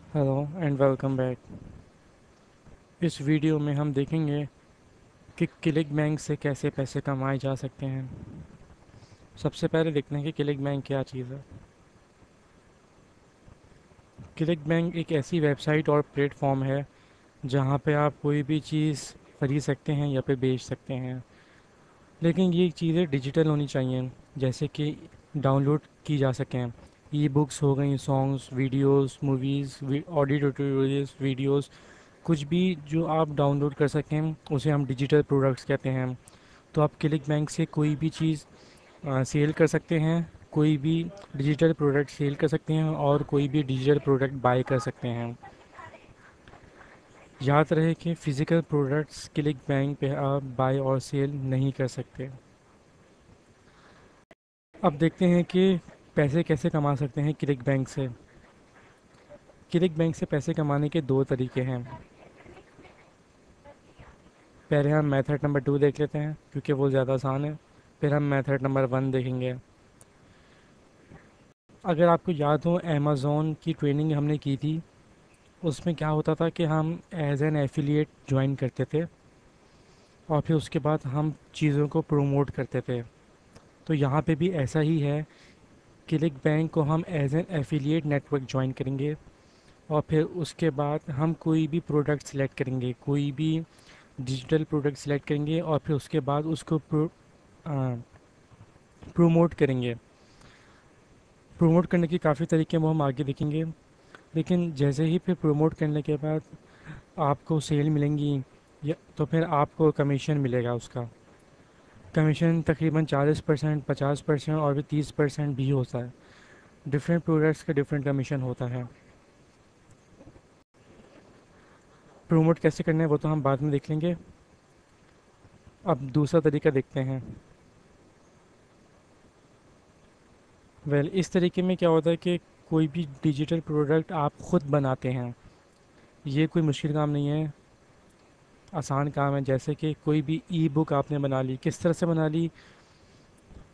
Hello and welcome back. اس video میں ہم دیکھیں گے کہ کلک بینک سے کیسے پیسے کمائے جا سکتے ہیں۔ سب سے پہلے دیکھتے ہیں کہ کلک بینک کیا چیز ہے۔ کلک بینک ایک ایسی ویب سائٹ اور پلیٹ فارم ہے جہاں پہ آپ کوئی بھی چیز خرید سکتے ہیں یا پہ بیچ سکتے ہیں، لیکن یہ چیزیں ڈیجیٹل ہونی چاہیے، جیسے کہ ڈاؤن لوڈ کی جا سکیں۔ ای بکس ہو گئیں، songs, videos, movies, audio tutorials, videos, کچھ بھی جو آپ ڈاؤن لوڈ کر سکیں اسے ہم ڈیجیٹل پروڈکٹس کہتے ہیں۔ تو آپ کلک بینک سے کوئی بھی چیز سیل کر سکتے ہیں، کوئی بھی ڈیجیٹل پروڈکٹ سیل کر سکتے ہیں اور کوئی بھی ڈیجیٹل پروڈکٹ بائی کر سکتے ہیں۔ یاد رہے کہ فزیکل پروڈکٹس کلک بینک پہ آپ بائی اور سیل نہیں کر سکتے۔ اب دیکھتے ہیں کہ پیسے کیسے کما سکتے ہیں کلک بینک سے۔ کلک بینک سے پیسے کمانے کے دو طریقے ہیں۔ پہلے ہم میتھڈ نمبر 2 دیکھ لیتے ہیں کیونکہ وہ زیادہ آسان ہے، پھر ہم میتھڈ نمبر 1 دیکھیں گے۔ اگر آپ کو یاد ہو امیزون کی ٹریننگ ہم نے کی تھی، اس میں کیا ہوتا تھا کہ ہم ایز این ایفیلیٹ جوائن کرتے تھے اور پھر اس کے بعد ہم چیزوں کو پروموٹ کرتے تھے۔ تو یہاں پہ بھی ایسا ہی ہے، کلک بینک کو ہم as an affiliate network join کریں گے اور پھر اس کے بعد ہم کوئی بھی پروڈکٹ سلیکٹ کریں گے، کوئی بھی ڈیجیٹل پروڈکٹ سلیکٹ کریں گے اور پھر اس کے بعد اس کو پروموٹ کریں گے۔ پروموٹ کرنے کے کافی طریقے وہ ہم آگے دیکھیں گے، لیکن جیسے ہی پھر پروموٹ کرنے کے بعد آپ کو سیل ملیں گی تو پھر آپ کو کمیشن ملے گا۔ اس کا کمیشن تقریباً 40%، 50% اور بھی 30% بھی ہوتا ہے۔ ڈفرینٹ پروڈکٹس کا ڈفرینٹ کمیشن ہوتا ہے۔ پروموٹ کیسے کرنا ہے وہ تو ہم بعد میں دیکھ لیں گے۔ اب دوسرا طریقہ دیکھتے ہیں۔ اس طریقے میں کیا ہوتا ہے کہ کوئی بھی ڈیجیٹل پروڈکٹ آپ خود بناتے ہیں۔ یہ کوئی مشکل کام نہیں ہے، آسان کام ہے۔ جیسے کہ کوئی بھی ای بک آپ نے بنا لی، کس طرح سے بنا لی؟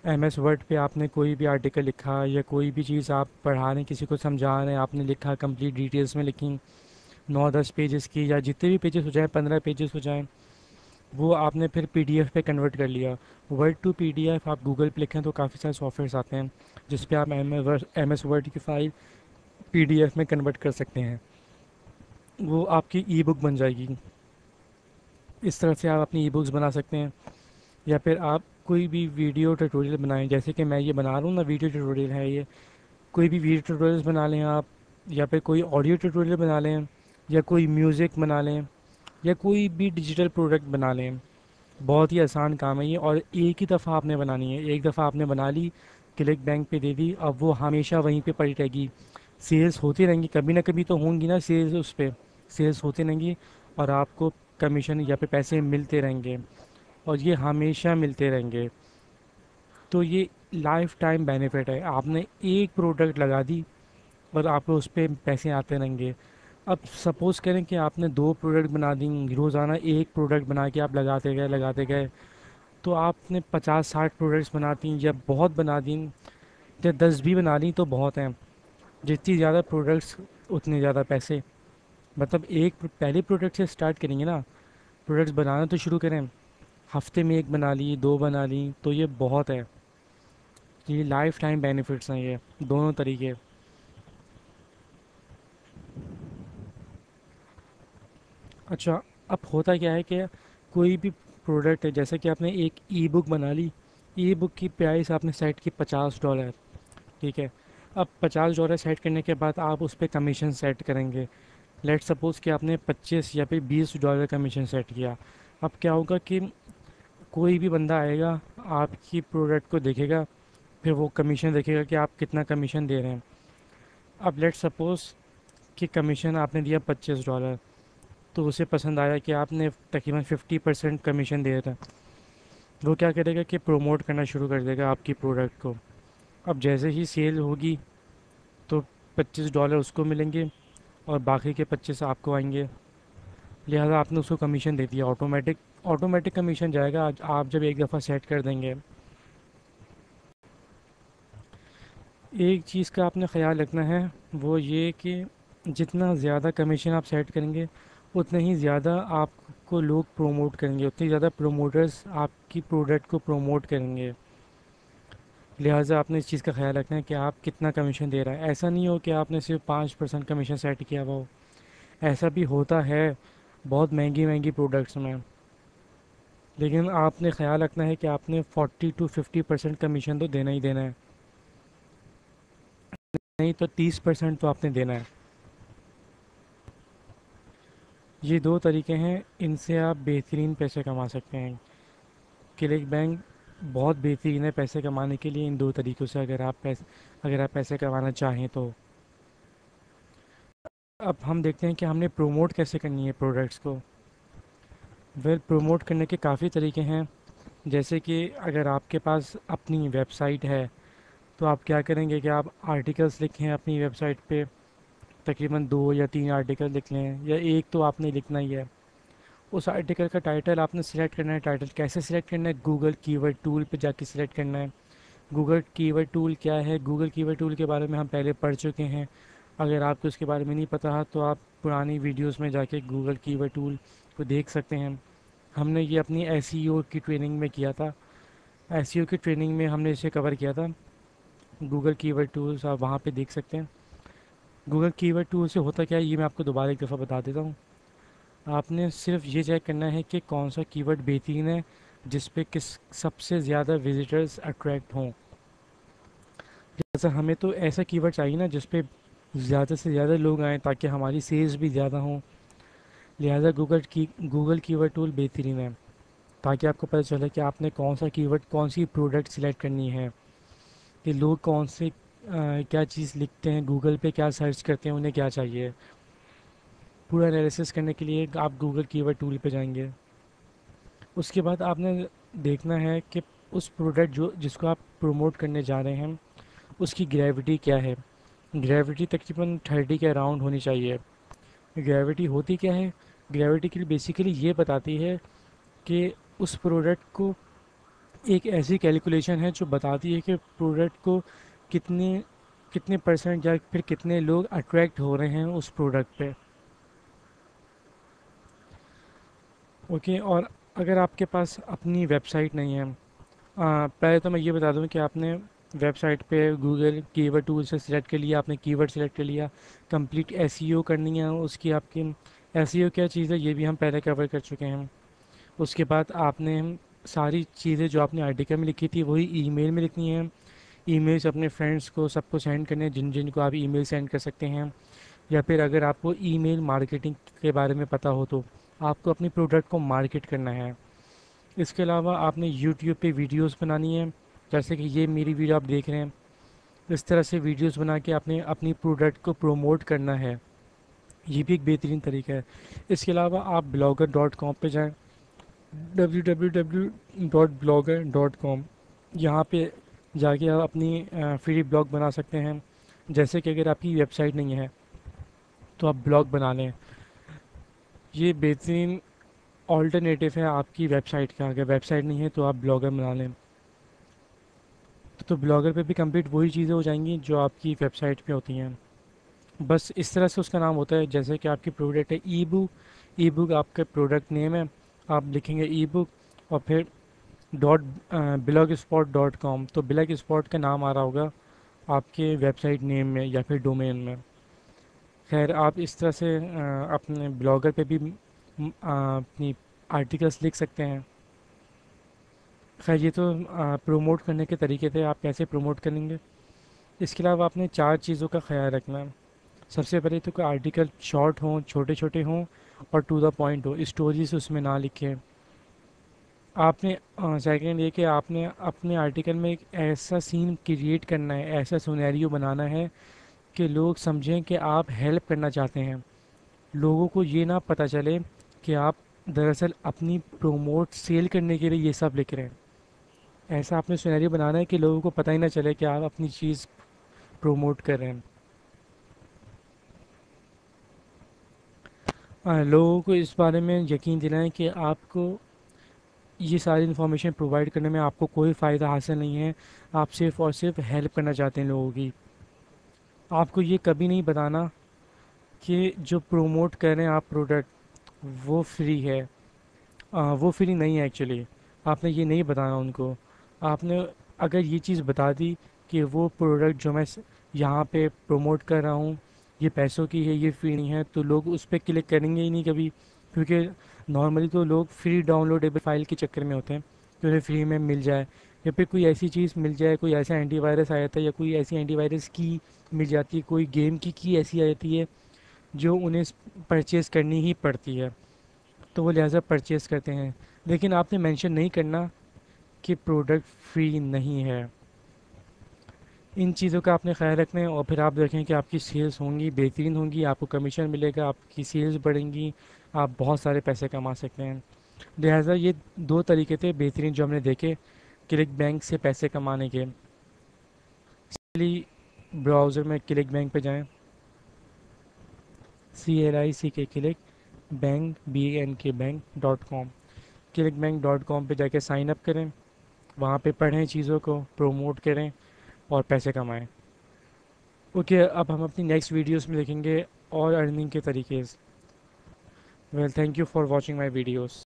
ایم ایس ورڈ پہ آپ نے کوئی بھی آرٹیکل لکھا یا کوئی بھی چیز آپ پڑھا رہے ہیں، کسی کو سمجھا رہے ہیں، آپ نے لکھا، کمپلیٹ ڈیٹیلز میں لکھی، 9-10 پیجز کی یا جتنے بھی پیجز ہو جائیں، 15 پیجز ہو جائیں، وہ آپ نے پھر پی ڈی ایف پہ کنورٹ کر لیا۔ Word to P D F آپ گوگل پہ لکھیں تو کافی سارے سافٹ ویئرس آتے ہیں جس پہ آپ ایم ایس ورڈ کی فائل پی ڈی ایف میں کنورٹ کر سکتے ہیں، وہ آپ کی ای بک بن جائے گی۔ اس طرح سے آپ اپنی ای بکس بنا سکتے ہیں، یا پھر آپ کوئی بھی ویڈیو ٹیوٹوریل بنائیں، جیسے کہ میں یہ بنا رہا ہوں نا، ویڈیو ٹیوٹوریل ہے یہ۔ کوئی بھی ویڈیو ٹیوٹوریلز بنا لیں آپ، یا پھر کوئی آڈیو ٹیوٹوریل بنا لیں، یا کوئی میوزک بنا لیں، یا کوئی بھی ڈیجیٹل پروڈکٹ بنا لیں۔ بہت ہی آسان کام ہے یہ، اور ایک ہی دفعہ آپ نے بنانی ہے۔ ایک دفعہ آپ نے بنا لی، کلک بینک پہ دے دی، اب وہ ہمیشہ وہیں پہ پڑی رہے گی۔ سیلز ہوتی رہیں گی، کبھی نہ کبھی تو ہوں گی نا سیلز، اس پہ سیلز ہوتی رہیں گی اور آپ کو کمیشن یا پہ پیسے ملتے رہیں گے، اور یہ ہمیشہ ملتے رہیں گے۔ تو یہ لائف ٹائم بینیفٹ ہے۔ آپ نے ایک پروڈکٹ لگا دی اور آپ کو اس پہ پیسے آتے رہیں گے۔ اب سپوز کریں کہ آپ نے 2 پروڈکٹ بنا دیں، روزانہ ایک پروڈکٹ بنا کے آپ لگاتے گئے، تو آپ نے 50-60 پروڈکٹس بنا دیں یا بہت بنا دیں، یا 10 بھی بنا دیں تو بہت ہیں۔ جتنی زیادہ پروڈکٹس اتنے زیادہ پیسے۔ مطلب ایک پہلے پروڈکٹ سے سٹارٹ کریں گے نا، پروڈکٹس بنانا تو شروع کریں، ہفتے میں 1 بنا لی، 2 بنا لی تو یہ بہت ہے۔ یہ لائف ٹائم بینیفٹس ہیں یہ دونوں طریقے۔ اچھا، اب ہوتا کیا ہے کہ کوئی بھی پروڈکٹ ہے، جیسے کہ آپ نے ایک ای بک بنا لی، ای بک کی پرائس آپ نے سیٹ کی $50، ٹھیک ہے۔ اب $50 سیٹ کرنے کے بعد آپ اس پہ کمیشن سیٹ کریں گے۔ لیٹ سپوز کہ آپ نے 25 یا پھر $20 کمیشن سیٹ کیا۔ اب کیا ہوگا کہ کوئی بھی بندہ آئے گا، آپ کی پروڈکٹ کو دیکھے گا، پھر وہ کمیشن دیکھے گا کہ آپ کتنا کمیشن دے رہے ہیں۔ اب لیٹ سپوز کہ کمیشن آپ نے دیا $25، تو اسے پسند آیا کہ آپ نے تقریباً 50% کمیشن دے رہا ہے۔ وہ کیا کرے گا کہ پروموٹ کرنا شروع کر دے گا آپ کی پروڈکٹ کو۔ اب جیسے ہی سیل ہوگی تو $25 اس کو ملیں گے اور باقی کے 25 آپ کو آئیں گے، لہٰذا آپ نے اس کو کمیشن دے دیا۔ آٹومیٹک کمیشن جائے گا آپ جب ایک دفعہ سیٹ کر دیں گے۔ ایک چیز کا آپ نے خیال رکھنا ہے، وہ یہ کہ جتنا زیادہ کمیشن آپ سیٹ کریں گے اتنا ہی زیادہ آپ کو لوگ پروموٹ کریں گے، اتنی زیادہ پروموٹرز آپ کی پروڈکٹ کو پروموٹ کریں گے. لہٰذا آپ نے اس چیز کا خیال رکھنا ہے کہ آپ کتنا کمیشن دے رہا ہے. ایسا نہیں ہو کہ آپ نے صرف 5% کمیشن سیٹ کیا ہوا ہو. ایسا بھی ہوتا ہے بہت مہنگی مہنگی پروڈکٹس میں، لیکن آپ نے خیال رکھنا ہے کہ آپ نے 40 to 50% کمیشن تو دینا ہی دینا ہے، نہیں تو 30% تو آپ نے دینا ہے. یہ دو طریقے ہیں، ان سے آپ بہترین پیسے کما سکتے ہیں. کلک بینک بہت بہترین ہے پیسے کمانے کے لیے ان دو طریقوں سے، اگر آپ پیسے کمانا چاہیں تو. اب ہم دیکھتے ہیں کہ ہم نے پروموٹ کیسے کرنی ہے پروڈکٹس کو. پروموٹ کرنے کے کافی طریقے ہیں. جیسے کہ اگر آپ کے پاس اپنی ویب سائٹ ہے تو آپ کیا کریں گے کہ آپ آرٹیکلس لکھیں اپنی ویب سائٹ پہ. تقریباً 2 یا 3 آرٹیکل لکھ لیں، یا ایک تو آپ نے لکھنا ہی ہے. اس آرٹیکل کا ٹائٹل آپ نے سلیکٹ کرنا ہے. ٹائٹل کیسے سلیکٹ کرنا ہے؟ گوگل کی ورڈ ٹول پہ جا کے سلیکٹ کرنا ہے. گوگل کی ورڈ ٹول کیا ہے؟ گوگل کی ورڈ ٹول کے بارے میں ہم پہلے پڑھ چکے ہیں. اگر آپ کو اس کے بارے میں نہیں پتہ تو آپ پرانی ویڈیوز میں جا کے گوگل کی ورڈ ٹول کو دیکھ سکتے ہیں. ہم نے یہ اپنی ایس ای او کی ٹریننگ میں کیا تھا. ایس ای او کی ٹریننگ میں ہم نے اسے کور کیا تھا. گوگل کی ورڈ ٹولز آپ وہاں پہ دیکھ سکتے ہیں. گوگل کی ورڈ ٹول سے ہوتا کیا ہے یہ میں آپ کو دوبارہ ایک دفعہ بتا دیتا ہوں. آپ نے صرف یہ چیک کرنا ہے کہ کون سا کی ورڈ بہترین ہے، جس پہ سب سے زیادہ وزٹرز اٹریکٹ ہوں. جیسا ہمیں تو ایسا کی ورڈ چاہیے نا جس پہ زیادہ سے زیادہ لوگ آئیں تاکہ ہماری سیلز بھی زیادہ ہوں. لہٰذا گوگل کی ورڈ ٹول بہترین ہے، تاکہ آپ کو پتہ چلے کہ آپ نے کون سا کی ورڈ کون سی پروڈکٹ سلیکٹ کرنی ہے. کہ لوگ کون سے کیا چیز لکھتے ہیں گوگل پہ، کیا سرچ کرتے ہیں، انہیں کیا چاہیے. پورا انالیسس کرنے کے لیے آپ گوگل کی ورڈ ٹول پہ جائیں گے. اس کے بعد آپ نے دیکھنا ہے کہ اس پروڈکٹ جس کو آپ پروموٹ کرنے جا رہے ہیں اس کی گریوٹی کیا ہے. گریوٹی تقریباً 30 کے اراؤنڈ ہونی چاہیے. گریوٹی ہوتی کیا ہے؟ گریوٹی کے لیے بیسیکلی یہ بتاتی ہے کہ اس پروڈکٹ کو ایک ایسی کیلکولیشن ہے جو بتاتی ہے کہ پروڈکٹ کو کتنے کتنے پرسنٹ یا پھر کتنے لوگ اٹریکٹ ہو رہے ہیں اس پروڈکٹ پہ. اوکے. اور اگر آپ کے پاس اپنی ویب سائٹ نہیں ہے، پہلے تو میں یہ بتا دوں کہ آپ نے ویب سائٹ پہ گوگل کی ورڈ ٹول سے سلیکٹ کر لیا، آپ نے کی ورڈ سلیکٹ کر لیا. کمپلیٹ ایس ای او کرنی ہے اس کی. آپ کی ایس ای او کیا چیز ہے یہ بھی ہم پہلے کور کر چکے ہیں. اس کے بعد آپ نے ساری چیزیں جو آپ نے آرٹیکل میں لکھی تھی وہی ای میل میں لکھنی ہے. ای میلس اپنے فرینڈس کو سب کو سینڈ کرنے ہیں جن جن کو آپ ای میل سینڈ کر سکتے ہیں. یا پھر اگر آپ کو ای میل مارکیٹنگ کے بارے میں پتہ ہو تو آپ کو اپنی پروڈکٹ کو مارکیٹ کرنا ہے. اس کے علاوہ آپ نے یوٹیوب پہ ویڈیوز بنانی ہے، جیسے کہ یہ میری ویڈیو آپ دیکھ رہے ہیں. اس طرح سے ویڈیوز بنا کے آپ نے اپنی پروڈکٹ کو پروموٹ کرنا ہے. یہ بھی ایک بہترین طریقہ ہے. اس کے علاوہ آپ blogger.com پہ جائیں. www.blogger.com. یہاں پہ جا کے آپ اپنی فری بلاگ بنا سکتے ہیں. جیسے کہ اگر آپ کی ویب سائٹ نہیں ہے تو آپ بلاگ بنا لیں. یہ بہترین آلٹرنیٹیو ہے آپ کی ویب سائٹ کا. اگر ویب سائٹ نہیں ہے تو آپ بلاگر بنا لیں. تو بلاگر پہ بھی کمپلیٹ وہی چیزیں ہو جائیں گی جو آپ کی ویب سائٹ پہ ہوتی ہیں. بس اس طرح سے اس کا نام ہوتا ہے. جیسے کہ آپ کی پروڈکٹ ہے ای بک. ای بک آپ کا پروڈکٹ نیم ہے. آپ لکھیں گے ای بک اور پھر blogspot.com. تو بلیک اسپاٹ کا نام آ رہا ہوگا آپ کے ویب سائٹ نیم میں یا پھر ڈومین میں. خیر آپ اس طرح سے اپنے بلاگر پہ بھی اپنی آرٹیکلس لکھ سکتے ہیں. خیر یہ تو پروموٹ کرنے کے طریقے تھے، آپ کیسے پروموٹ کریں گے. اس کے علاوہ آپ نے 4 چیزوں کا خیال رکھنا ہے. سب سے پہلے تو کہ آرٹیکل شارٹ ہوں، چھوٹے چھوٹے ہوں اور ٹو دا پوائنٹ ہو. اسٹوریز اس میں نہ لکھیں. آپ نے سیکنڈ یہ کہ آپ نے اپنے آرٹیکل میں ایک ایسا سین کریٹ کرنا ہے، ایسا سینیریو بنانا ہے کہ لوگ سمجھیں کہ آپ ہیلپ کرنا چاہتے ہیں. لوگوں کو یہ نہ پتہ چلے کہ آپ دراصل اپنی پروموٹ سیل کرنے کے لیے یہ سب لکھ رہے ہیں. ایسا آپ نے سینیریو بنانا ہے کہ لوگوں کو پتہ ہی نہ چلے کہ آپ اپنی چیز پروموٹ کر رہے ہیں. لوگوں کو اس بارے میں یقین دلائیں کہ آپ کو یہ ساری انفارمیشن پرووائڈ کرنے میں آپ کو کوئی فائدہ حاصل نہیں ہے. آپ صرف اور صرف ہیلپ کرنا چاہتے ہیں لوگوں کی. آپ کو یہ کبھی نہیں بتانا کہ جو پروموٹ کر رہے ہیں آپ پروڈکٹ وہ فری ہے، وہ فری نہیں ہے ایکچولی. آپ نے یہ نہیں بتانا ان کو. آپ نے اگر یہ چیز بتا دی کہ وہ پروڈکٹ جو میں یہاں پہ پروموٹ کر رہا ہوں یہ پیسوں کی ہے، یہ فری نہیں ہے، تو لوگ اس پہ کلک کریں گے ہی نہیں کبھی. کیونکہ نارملی تو لوگ فری ڈاؤن لوڈیبل فائل کے چکر میں ہوتے ہیں کہ انہیں فری میں مل جائے، یا پھر کوئی ایسی چیز مل جائے، کوئی ایسا اینٹی وائرس آ جاتا ہے، یا کوئی ایسی اینٹی وائرس کی مل جاتی ہے، کوئی گیم کی ایسی آ جاتی ہے جو انہیں پرچیز کرنی ہی پڑتی ہے، تو وہ لہٰذا پرچیز کرتے ہیں. لیکن آپ نے مینشن نہیں کرنا کہ پروڈکٹ فری نہیں ہے. ان چیزوں کا آپ نے خیال رکھنا ہے، اور پھر آپ دیکھیں کہ آپ کی سیلز ہوں گی، بہترین ہوں گی، آپ کو کمیشن ملے گا، آپ کی سیلز بڑھیں گی، آپ بہت سارے پیسے کما سکتے ہیں. لہٰذا یہ دو طریقے تھے بہترین جو ہم نے دیکھے کلک بینک سے پیسے کمانے کے. سمپلی براؤزر میں کلک بینک پہ جائیں، CLICK click bank BANK.com. Click بینک.com پہ جا کے سائن اپ کریں، وہاں پہ پڑھیں چیزوں کو، پروموٹ کریں اور پیسے کمائیں. اوکے، اب ہم اپنی نیکسٹ ویڈیوز میں دیکھیں گے اور ارننگ کے طریقے. Well, thank you for watching my videos.